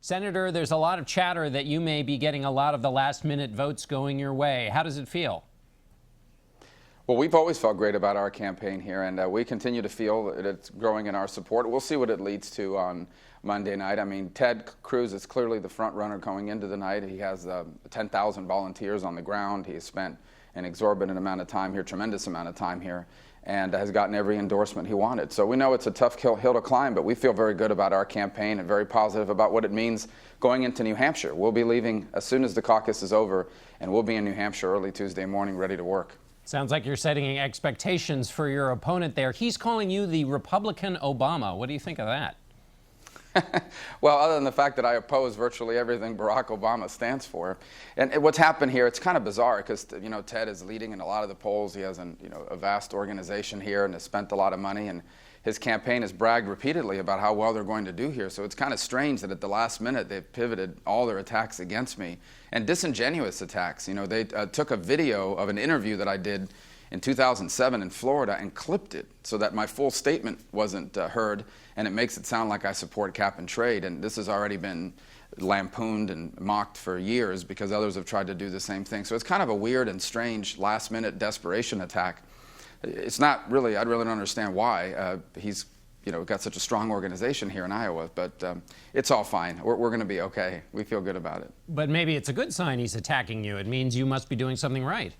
Senator, there's a lot of chatter that you may be getting a lot of the last-minute votes going your way. How does it feel? Well, we've always felt great about our campaign here, and we continue to feel that it's growing in our support. We'll see what it leads to on Monday night. I mean, Ted Cruz is clearly the front runner going into the night. He has 10,000 volunteers on the ground. He has spent an exorbitant amount of time here, tremendous amount of time here, and has gotten every endorsement he wanted. So we know it's a tough hill to climb, but we feel very good about our campaign and very positive about what it means going into New Hampshire. We'll be leaving as soon as the caucus is over, and we'll be in New Hampshire early Tuesday morning ready to work. Sounds like you're setting expectations for your opponent there. He's calling you the Republican Obama. What do you think of that? Well, other than the fact that I oppose virtually everything Barack Obama stands for. And what's happened here, it's kind of bizarre because, you know, Ted is leading in a lot of the polls. He has a vast organization here and has spent a lot of money. And his campaign has bragged repeatedly about how well they're going to do here. So it's kind of strange that at the last minute they've pivoted all their attacks against me, and disingenuous attacks. You know, they took a video of an interview that I did in 2007 in Florida and clipped it so that my full statement wasn't heard, and it makes it sound like I support cap and trade. And this has already been lampooned and mocked for years because others have tried to do the same thing. So it's kind of a weird and strange last-minute desperation attack. It's not really, I really don't understand why. He's got such a strong organization here in Iowa, but it's all fine. We're going to be okay. We feel good about it. But maybe it's a good sign he's attacking you. It means you must be doing something right.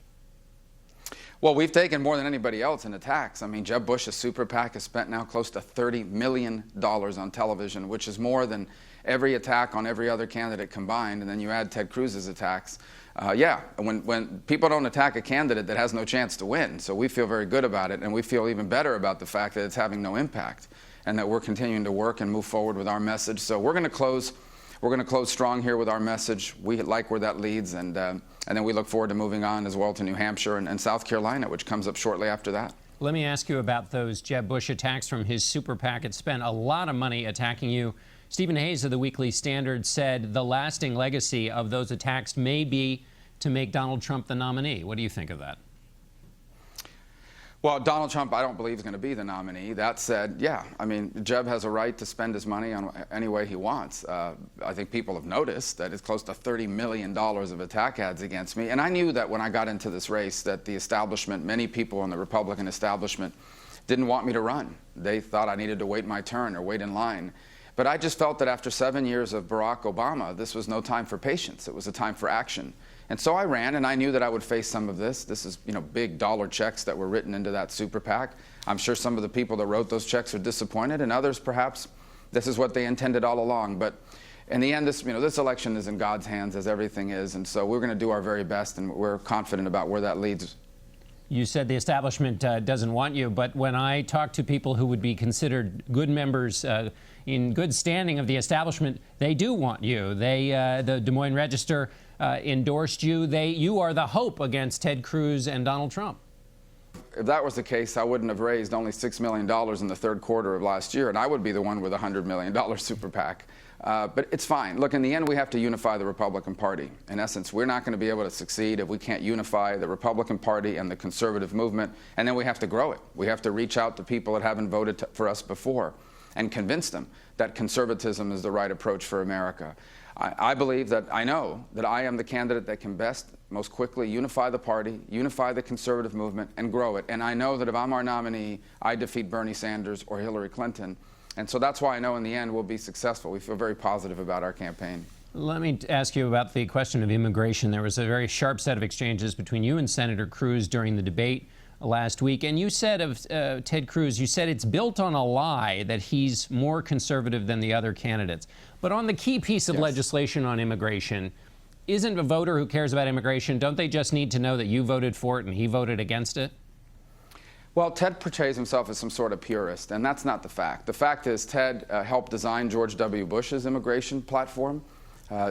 Well, we've taken more than anybody else in attacks. I mean, Jeb Bush's super PAC has spent now close to $30 million on television, which is more than every attack on every other candidate combined. And then you add Ted Cruz's attacks. When people don't attack a candidate that has no chance to win. So we feel very good about it, and we feel even better about the fact that it's having no impact and that we're continuing to work and move forward with our message. So we're going to close strong here with our message. We like where that leads, and then we look forward to moving on as well to New Hampshire and South Carolina, which comes up shortly after that. Let me ask you about those Jeb Bush attacks from his super PAC. It spent a lot of money attacking you. Stephen Hayes of the Weekly Standard said the lasting legacy of those attacks may be to make Donald Trump the nominee. What do you think of that? Well, Donald Trump, I don't believe, is going to be the nominee. That said, yeah, I mean, Jeb has a right to spend his money on any way he wants. I think people have noticed that it's close to $30 million of attack ads against me. And I knew that when I got into this race that the establishment, many people in the Republican establishment, didn't want me to run. They thought I needed to wait my turn or wait in line. But I just felt that after 7 years of Barack Obama, this was no time for patience. It was a time for action. And so I ran, and I knew that I would face some of this. This is, big dollar checks that were written into that super PAC. I'm sure some of the people that wrote those checks are disappointed, and others, perhaps, this is what they intended all along. But in the end, this election is in God's hands, as everything is, and so we're going to do our very best, and we're confident about where that leads. You said the establishment doesn't want you, but when I talk to people who would be considered good members in good standing of the establishment, they do want you. The Des Moines Register endorsed you. You are the hope against Ted Cruz and Donald Trump. If that was the case, I wouldn't have raised only $6 million in the third quarter of last year, and I would be the one with a $100 million super PAC. But it's fine. Look, in the end, we have to unify the Republican Party. In essence, we're not going to be able to succeed if we can't unify the Republican Party and the conservative movement, and then we have to grow it. We have to reach out to people that haven't voted for us before and convince them that conservatism is the right approach for America. I believe that I know that I am the candidate that can best, most quickly unify the party, unify the conservative movement, and grow it. And I know that if I'm our nominee, I defeat Bernie Sanders or Hillary Clinton. And so that's why I know in the end we'll be successful. We feel very positive about our campaign. Let me ask you about the question of immigration. There was a very sharp set of exchanges between you and Senator Cruz during the debate last week. And you said of Ted Cruz, you said it's built on a lie that he's more conservative than the other candidates. But on the key piece of legislation on immigration, isn't a voter who cares about immigration, don't they just need to know that you voted for it and he voted against it? Well, Ted portrays himself as some sort of purist, and that's not the fact. The fact is Ted helped design George W. Bush's immigration platform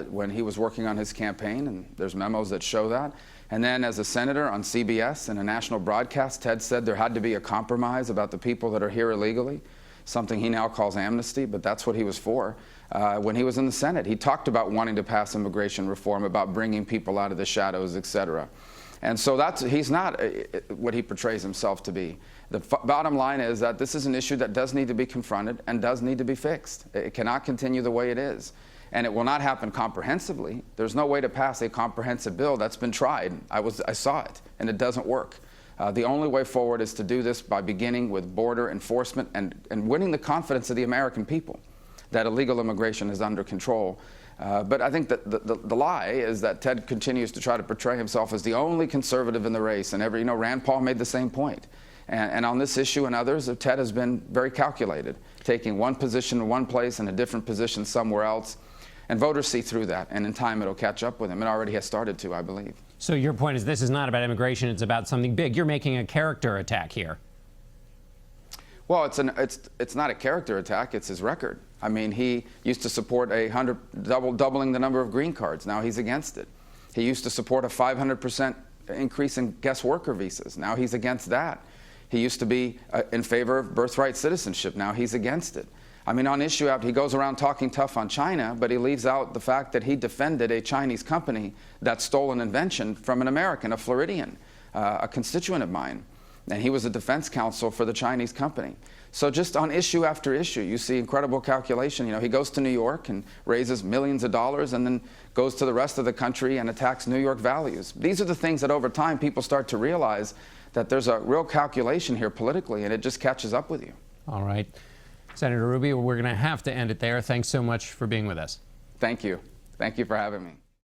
when he was working on his campaign, and there's memos that show that. And then as a senator on CBS in a national broadcast, Ted said there had to be a compromise about the people that are here illegally, something he now calls amnesty, but that's what he was for. When he was in the Senate, he talked about wanting to pass immigration reform, about bringing people out of the shadows, et cetera. And so he's not what he portrays himself to be. The bottom line is that this is an issue that does need to be confronted and does need to be fixed. It cannot continue the way it is. And it will not happen comprehensively. There's no way to pass a comprehensive bill. That's been tried. I saw it, and it doesn't work. The only way forward is to do this by beginning with border enforcement and winning the confidence of the American people that illegal immigration is under control. But I think that the lie is that Ted continues to try to portray himself as the only conservative in the race. And Rand Paul made the same point. And on this issue and others, Ted has been very calculated, taking one position in one place and a different position somewhere else. And voters see through that, and in time it'll catch up with him. It already has started to, I believe. So your point is this is not about immigration, it's about something big. You're making a character attack here. Well, it's not a character attack, it's his record. I mean, he used to support doubling the number of green cards. Now he's against it. He used to support a 500% increase in guest worker visas. Now he's against that. He used to be in favor of birthright citizenship. Now he's against it. I mean, on issue after he goes around talking tough on China, but he leaves out the fact that he defended a Chinese company that stole an invention from an American, a Floridian, a constituent of mine. And he was a defense counsel for the Chinese company. So just on issue after issue, you see incredible calculation. You know, he goes to New York and raises millions of dollars and then goes to the rest of the country and attacks New York values. These are the things that over time people start to realize that there's a real calculation here politically, and it just catches up with you. All right. Senator Rubio, we're going to have to end it there. Thanks so much for being with us. Thank you. Thank you for having me.